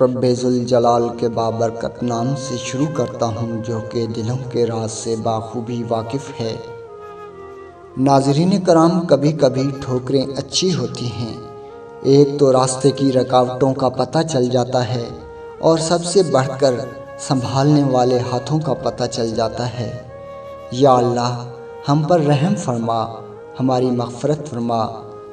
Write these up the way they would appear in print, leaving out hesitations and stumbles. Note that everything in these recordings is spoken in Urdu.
رب ذوالجلال کے بابرکت نام سے شروع کرتا ہوں جو کہ دلوں کے راز سے بخوبی واقف ہے۔ ناظرین کرام، کبھی کبھی ٹھوکریں اچھی ہوتی ہیں۔ ایک تو راستے کی رکاوٹوں کا پتہ چل جاتا ہے اور سب سے بڑھ کر سنبھالنے والے ہاتھوں کا پتہ چل جاتا ہے۔ یا اللہ، ہم پر رحم فرما، ہماری مغفرت فرما،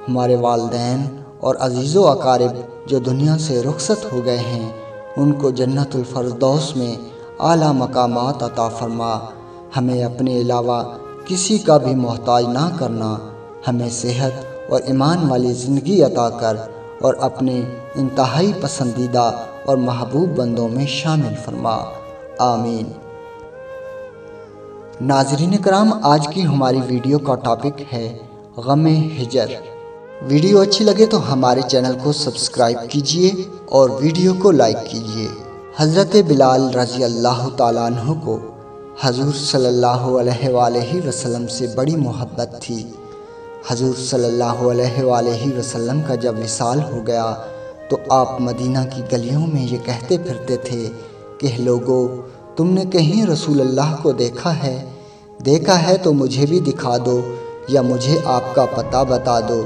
ہمارے والدین اور عزیز و اقارب جو دنیا سے رخصت ہو گئے ہیں ان کو جنت الفردوس میں اعلیٰ مقامات عطا فرما۔ ہمیں اپنے علاوہ کسی کا بھی محتاج نہ کرنا، ہمیں صحت اور ایمان والی زندگی عطا کر اور اپنے انتہائی پسندیدہ اور محبوب بندوں میں شامل فرما، آمین۔ ناظرین کرام، آج کی ہماری ویڈیو کا ٹاپک ہے غم ہجر۔ ویڈیو اچھی لگے تو ہمارے چینل کو سبسکرائب کیجئے اور ویڈیو کو لائک کیجئے۔ حضرت بلال رضی اللہ تعالیٰ عنہ کو حضور صلی اللہ علیہ وآلہ وسلم سے بڑی محبت تھی۔ حضور صلی اللہ علیہ وآلہ وسلم کا جب وصال ہو گیا تو آپ مدینہ کی گلیوں میں یہ کہتے پھرتے تھے کہ لوگو، تم نے کہیں رسول اللہ کو دیکھا ہے تو مجھے بھی دکھا دو یا مجھے آپ کا پتہ بتا دو۔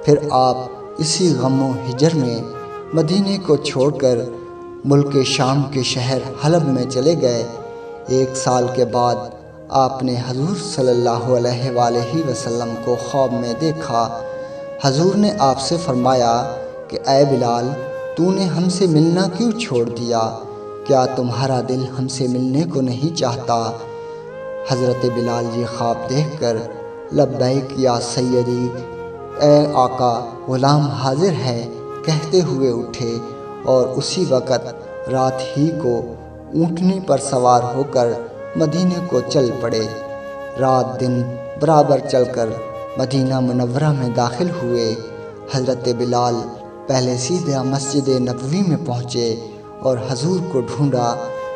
پھر آپ اسی غم و ہجر میں مدینے کو چھوڑ کر ملک شام کے شہر حلب میں چلے گئے۔ 1 سال کے بعد آپ نے حضور صلی اللہ علیہ وآلہ وسلم کو خواب میں دیکھا۔ حضور نے آپ سے فرمایا کہ اے بلال، تو نے ہم سے ملنا کیوں چھوڑ دیا؟ کیا تمہارا دل ہم سے ملنے کو نہیں چاہتا؟ حضرت بلال یہ خواب دیکھ کر لبیک یا سیدی، اے آقا، غلام حاضر ہے کہتے ہوئے اٹھے اور اسی وقت رات ہی کو اونٹنی پر سوار ہو کر مدینے کو چل پڑے۔ رات دن برابر چل کر مدینہ منورہ میں داخل ہوئے۔ حضرت بلال پہلے سیدھا مسجد نبوی میں پہنچے اور حضور کو ڈھونڈا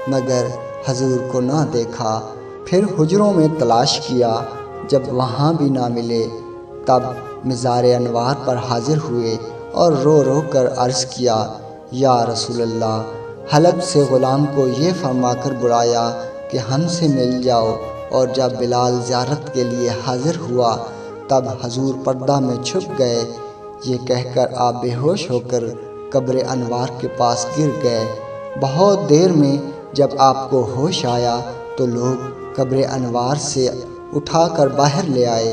مگر حضور کو نہ دیکھا۔ پھر حجروں میں تلاش کیا، جب وہاں بھی نہ ملے تب مزار انوار پر حاضر ہوئے اور رو رو کر عرض کیا، یا رسول اللہ، حلب سے غلام کو یہ فرما کر بلایا کہ ہم سے مل جاؤ۔ اور جب بلال زیارت کے لیے حاضر ہوا تب حضور پردہ میں چھپ گئے۔ یہ کہہ کر آپ بے ہوش ہو کر قبر انوار کے پاس گر گئے۔ بہت دیر میں جب آپ کو ہوش آیا تو لوگ قبر انوار سے اٹھا کر باہر لے آئے۔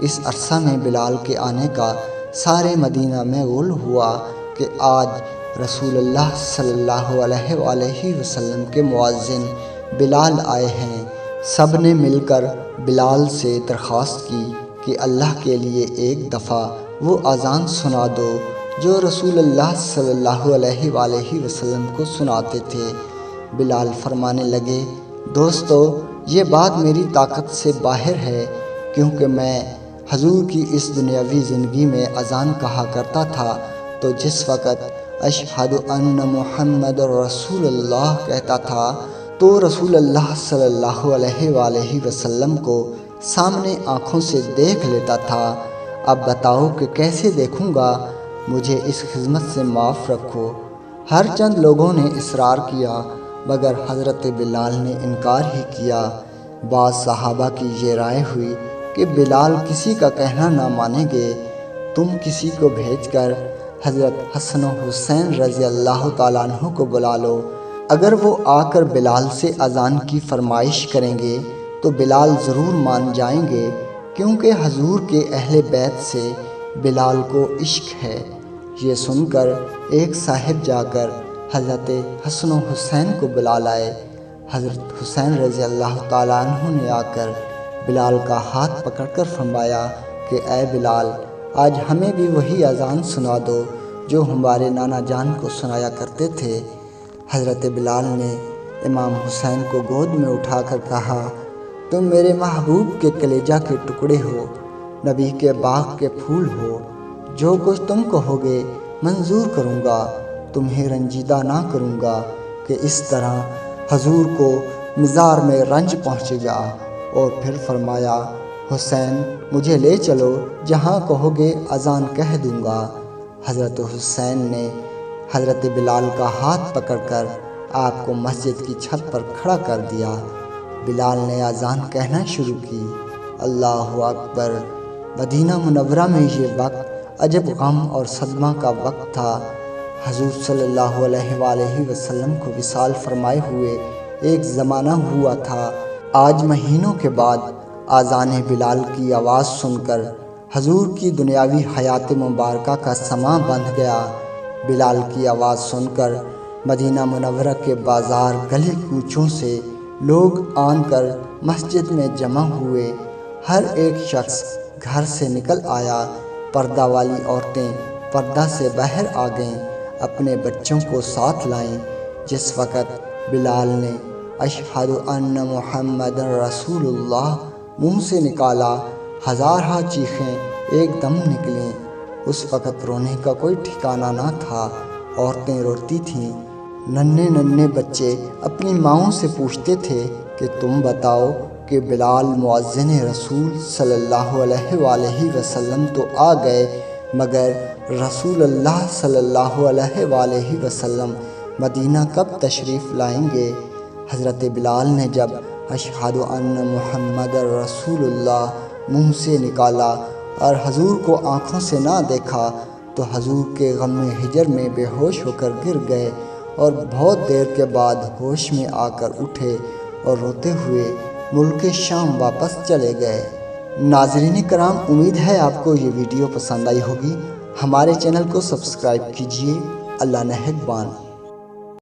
اس عرصہ میں بلال کے آنے کا سارے مدینہ میں غول ہوا کہ آج رسول اللہ صلی اللہ علیہ وآلہ وسلم کے مؤذن بلال آئے ہیں۔ سب نے مل کر بلال سے درخواست کی کہ اللہ کے لیے ایک دفعہ وہ اذان سنا دو جو رسول اللہ صلی اللہ علیہ وآلہ وسلم کو سناتے تھے۔ بلال فرمانے لگے، دوستو، یہ بات میری طاقت سے باہر ہے، کیونکہ میں حضور کی اس دنیاوی زندگی میں اذان کہا کرتا تھا تو جس وقت اشہد ان محمد رسول اللہ کہتا تھا تو رسول اللہ صلی اللہ علیہ وآلہ وسلم کو سامنے آنکھوں سے دیکھ لیتا تھا۔ اب بتاؤ کہ کیسے دیکھوں گا؟ مجھے اس خدمت سے معاف رکھو۔ ہر چند لوگوں نے اصرار کیا مگر حضرت بلال نے انکار ہی کیا۔ بعض صحابہ کی یہ رائے ہوئی کہ بلال کسی کا کہنا نہ مانیں گے، تم کسی کو بھیج کر حضرت حسن و حسین رضی اللہ تعالیٰ عنہ کو بلا لو۔ اگر وہ آ کر بلال سے اذان کی فرمائش کریں گے تو بلال ضرور مان جائیں گے، کیونکہ حضور کے اہل بیت سے بلال کو عشق ہے۔ یہ سن کر ایک صاحب جا کر حضرت حسن و حسین کو بلا لائے۔ حضرت حسین رضی اللہ تعالیٰ عنہ نے آ کر بلال کا ہاتھ پکڑ کر فرمایا کہ اے بلال، آج ہمیں بھی وہی اذان سنا دو جو ہمارے نانا جان کو سنایا کرتے تھے۔ حضرت بلال نے امام حسین کو گود میں اٹھا کر کہا، تم میرے محبوب کے کلیجہ کے ٹکڑے ہو، نبی کے باغ کے پھول ہو، جو کچھ تم کہوگے منظور کروں گا، تمہیں رنجیدہ نہ کروں گا کہ اس طرح حضور کو مزار میں رنج پہنچے گا۔ اور پھر فرمایا، حسین مجھے لے چلو، جہاں کہوگے اذان کہہ دوں گا۔ حضرت حسین نے حضرت بلال کا ہاتھ پکڑ کر آپ کو مسجد کی چھت پر کھڑا کر دیا۔ بلال نے اذان کہنا شروع کی، اللہ اکبر۔ مدینہ منورہ میں یہ وقت عجب غم اور صدمہ کا وقت تھا۔ حضور صلی اللہ علیہ وآلہ وسلم کو وصال فرمائے ہوئے ایک زمانہ ہوا تھا۔ آج مہینوں کے بعد اذان بلال کی آواز سن کر حضور کی دنیاوی حیات مبارکہ کا سماں بندھ گیا۔ بلال کی آواز سن کر مدینہ منورہ کے بازار گلی کوچوں سے لوگ آن کر مسجد میں جمع ہوئے۔ ہر ایک شخص گھر سے نکل آیا۔ پردہ والی عورتیں پردہ سے باہر آ گئیں، اپنے بچوں کو ساتھ لائیں۔ جس وقت بلال نے اشہد ان محمد رسول اللہ منہ سے نکالا، ہزارہ چیخیں ایک دم نکلیں۔ اس وقت رونے کا کوئی ٹھکانہ نہ تھا۔ عورتیں روتی تھیں، ننھے ننھے بچے اپنی ماؤں سے پوچھتے تھے کہ تم بتاؤ کہ بلال مؤذن رسول صلی اللہ علیہ وآلہ وسلم تو آ گئے، مگر رسول اللہ صلی اللہ علیہ وآلہ وسلم مدینہ کب تشریف لائیں گے؟ حضرت بلال نے جب اشہد ان محمد رسول اللہ منہ سے نکالا اور حضور کو آنکھوں سے نہ دیکھا تو حضور کے غم ہجر میں بے ہوش ہو کر گر گئے اور بہت دیر کے بعد ہوش میں آ کر اٹھے اور روتے ہوئے ملک شام واپس چلے گئے۔ ناظرین کرام، امید ہے آپ کو یہ ویڈیو پسند آئی ہوگی۔ ہمارے چینل کو سبسکرائب کیجیے۔ اللہ نگہبان۔